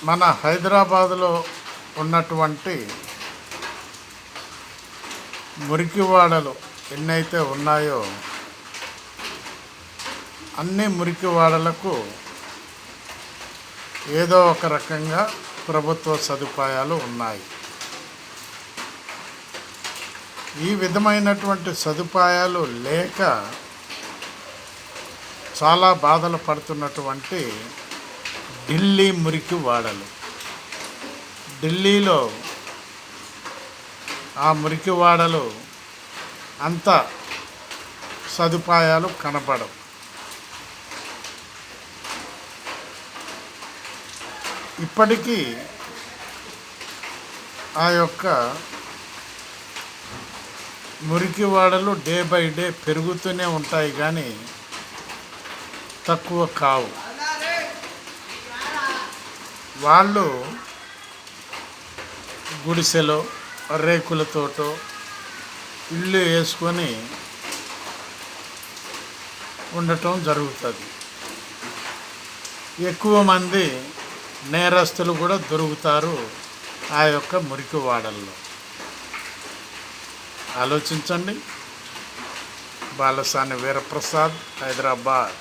మన హైదరాబాదులో ఉన్నటువంటి మురికివాడలు ఎన్నైతే ఉన్నాయో అన్ని మురికివాడలకు ఏదో ఒక రకంగా ప్రభుత్వ సదుపాయాలు ఉన్నాయి. ఈ విధమైనటువంటి సదుపాయాలు లేక చాలా బాధలు పడుతున్నటువంటి ఢిల్లీ మురికివాడలు. ఢిల్లీలో ఆ మురికివాడలు అంత సదుపాయాలు కనపడవు. ఇప్పటికీ ఆ యొక్క మురికివాడలు డే బై డే పెరుగుతూనే ఉంటాయి కానీ తక్కువ కావు. వాళ్ళు గుడిసెలో రేకులతోటో ఇల్లు వేసుకొని ఉండటం జరుగుతుంది. ఎక్కువ మంది నేరస్తులు కూడా దొరుకుతారు ఆ యొక్క మురికివాడల్లో. ఆలోచించండి. బాలసాని వీరప్రసాద్, హైదరాబాద్.